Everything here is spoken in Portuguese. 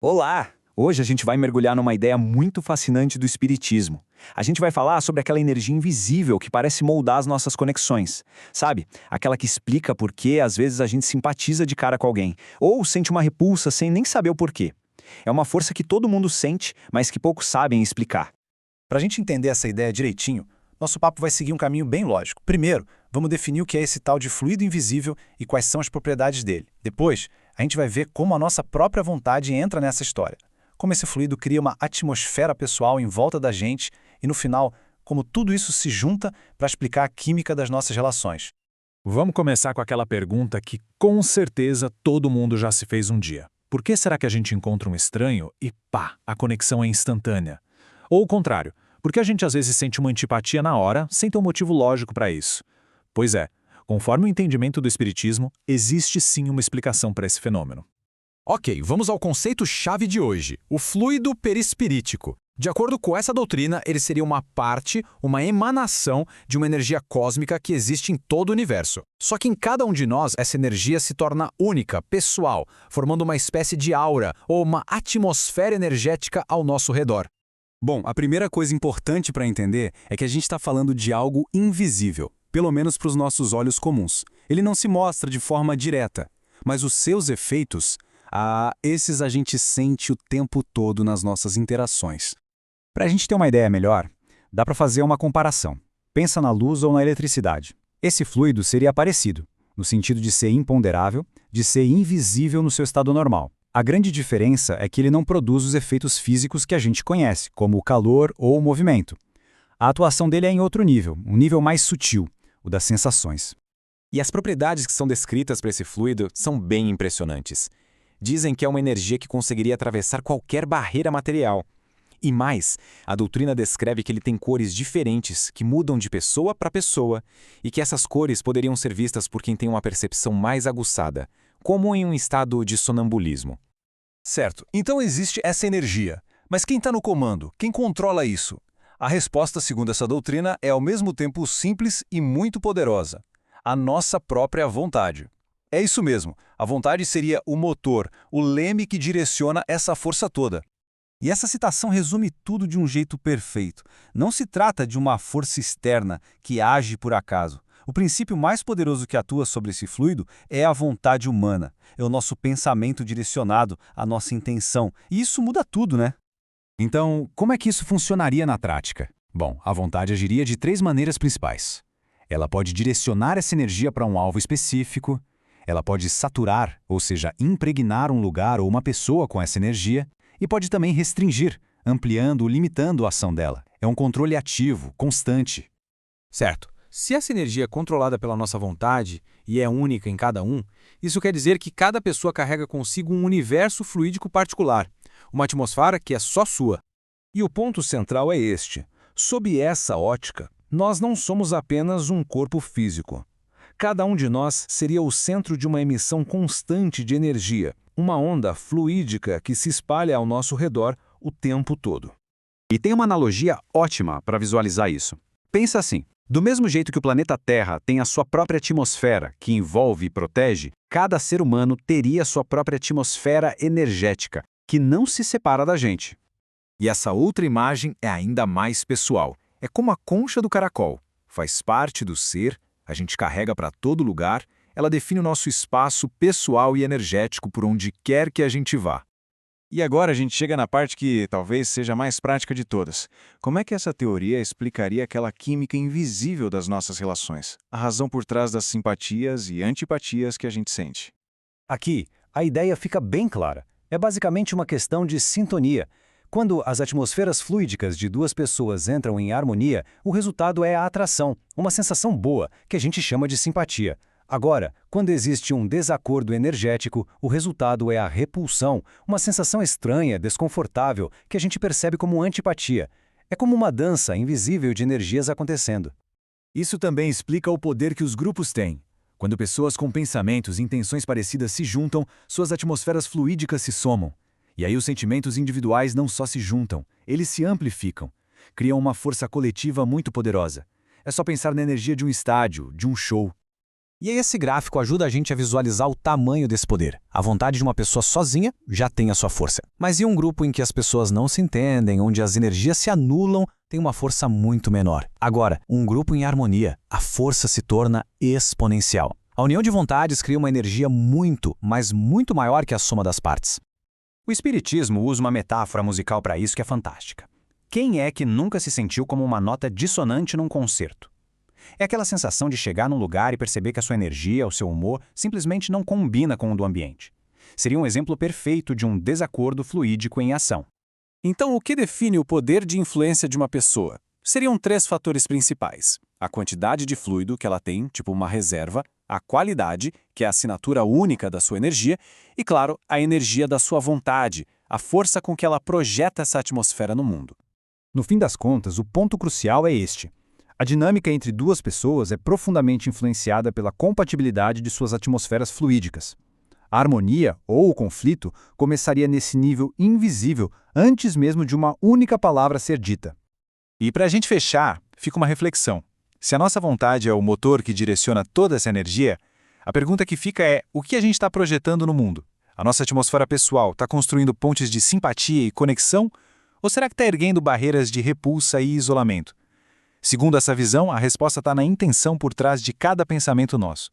Olá! Hoje a gente vai mergulhar numa ideia muito fascinante do espiritismo. A gente vai falar sobre aquela energia invisível que parece moldar as nossas conexões. Sabe? Aquela que explica por que às vezes a gente simpatiza de cara com alguém, ou sente uma repulsa sem nem saber o porquê. É uma força que todo mundo sente, mas que poucos sabem explicar. Para a gente entender essa ideia direitinho, nosso papo vai seguir um caminho bem lógico. Primeiro, vamos definir o que é esse tal de fluido invisível e quais são as propriedades dele. Depois, a gente vai ver como a nossa própria vontade entra nessa história. Como esse fluido cria uma atmosfera pessoal em volta da gente e, no final, como tudo isso se junta para explicar a química das nossas relações. Vamos começar com aquela pergunta que com certeza todo mundo já se fez um dia. Por que será que a gente encontra um estranho e pá, a conexão é instantânea? Ou o contrário, por que a gente às vezes sente uma antipatia na hora, sem ter um motivo lógico para isso? Pois é, conforme o entendimento do espiritismo, existe sim uma explicação para esse fenômeno. Ok, vamos ao conceito-chave de hoje, o fluido perispirítico. De acordo com essa doutrina, ele seria uma parte, uma emanação de uma energia cósmica que existe em todo o universo. Só que em cada um de nós, essa energia se torna única, pessoal, formando uma espécie de aura ou uma atmosfera energética ao nosso redor. Bom, a primeira coisa importante para entender é que a gente está falando de algo invisível, pelo menos para os nossos olhos comuns. Ele não se mostra de forma direta, mas os seus efeitos, esses a gente sente o tempo todo nas nossas interações. Para a gente ter uma ideia melhor, dá para fazer uma comparação. Pensa na luz ou na eletricidade. Esse fluido seria parecido, no sentido de ser imponderável, de ser invisível no seu estado normal. A grande diferença é que ele não produz os efeitos físicos que a gente conhece, como o calor ou o movimento. A atuação dele é em outro nível, um nível mais sutil, o das sensações. E as propriedades que são descritas para esse fluido são bem impressionantes. Dizem que é uma energia que conseguiria atravessar qualquer barreira material. E mais, a doutrina descreve que ele tem cores diferentes, que mudam de pessoa para pessoa, e que essas cores poderiam ser vistas por quem tem uma percepção mais aguçada, como em um estado de sonambulismo. Certo, então existe essa energia. Mas quem está no comando? Quem controla isso? A resposta, segundo essa doutrina, é ao mesmo tempo simples e muito poderosa. A nossa própria vontade. É isso mesmo, a vontade seria o motor, o leme que direciona essa força toda. E essa citação resume tudo de um jeito perfeito. Não se trata de uma força externa que age por acaso. O princípio mais poderoso que atua sobre esse fluido é a vontade humana. É o nosso pensamento direcionado, a nossa intenção. E isso muda tudo, né? Então, como é que isso funcionaria na prática? Bom, a vontade agiria de três maneiras principais. Ela pode direcionar essa energia para um alvo específico, ela pode saturar, ou seja, impregnar um lugar ou uma pessoa com essa energia, e pode também restringir, ampliando ou limitando a ação dela. É um controle ativo, constante. Certo. Se essa energia é controlada pela nossa vontade e é única em cada um, isso quer dizer que cada pessoa carrega consigo um universo fluídico particular, uma atmosfera que é só sua. E o ponto central é este. Sob essa ótica, nós não somos apenas um corpo físico. Cada um de nós seria o centro de uma emissão constante de energia, uma onda fluídica que se espalha ao nosso redor o tempo todo. E tem uma analogia ótima para visualizar isso. Pensa assim. Do mesmo jeito que o planeta Terra tem a sua própria atmosfera, que envolve e protege, cada ser humano teria a sua própria atmosfera energética, que não se separa da gente. E essa outra imagem é ainda mais pessoal. É como a concha do caracol. Faz parte do ser, a gente carrega para todo lugar, ela define o nosso espaço pessoal e energético por onde quer que a gente vá. E agora a gente chega na parte que talvez seja a mais prática de todas. Como é que essa teoria explicaria aquela química invisível das nossas relações? A razão por trás das simpatias e antipatias que a gente sente. Aqui, a ideia fica bem clara. É basicamente uma questão de sintonia. Quando as atmosferas fluídicas de duas pessoas entram em harmonia, o resultado é a atração, uma sensação boa, que a gente chama de simpatia. Agora, quando existe um desacordo energético, o resultado é a repulsão, uma sensação estranha, desconfortável, que a gente percebe como antipatia. É como uma dança invisível de energias acontecendo. Isso também explica o poder que os grupos têm. Quando pessoas com pensamentos e intenções parecidas se juntam, suas atmosferas fluídicas se somam. E aí os sentimentos individuais não só se juntam, eles se amplificam. Criam uma força coletiva muito poderosa. É só pensar na energia de um estádio, de um show. E aí esse gráfico ajuda a gente a visualizar o tamanho desse poder. A vontade de uma pessoa sozinha já tem a sua força. Mas e um grupo em que as pessoas não se entendem, onde as energias se anulam, tem uma força muito menor. Agora, um grupo em harmonia, a força se torna exponencial. A união de vontades cria uma energia muito, mas muito maior que a soma das partes. O Espiritismo usa uma metáfora musical para isso que é fantástica. Quem é que nunca se sentiu como uma nota dissonante num concerto? É aquela sensação de chegar num lugar e perceber que a sua energia, o seu humor, simplesmente não combina com o do ambiente. Seria um exemplo perfeito de um desacordo fluídico em ação. Então, o que define o poder de influência de uma pessoa? Seriam 3 fatores principais: a quantidade de fluido que ela tem, tipo uma reserva, a qualidade, que é a assinatura única da sua energia, e, claro, a energia da sua vontade, a força com que ela projeta essa atmosfera no mundo. No fim das contas, o ponto crucial é este. A dinâmica entre duas pessoas é profundamente influenciada pela compatibilidade de suas atmosferas fluídicas. A harmonia, ou o conflito, começaria nesse nível invisível antes mesmo de uma única palavra ser dita. E para a gente fechar, fica uma reflexão. Se a nossa vontade é o motor que direciona toda essa energia, a pergunta que fica é: o que a gente está projetando no mundo? A nossa atmosfera pessoal está construindo pontes de simpatia e conexão? Ou será que está erguendo barreiras de repulsa e isolamento? Segundo essa visão, a resposta está na intenção por trás de cada pensamento nosso.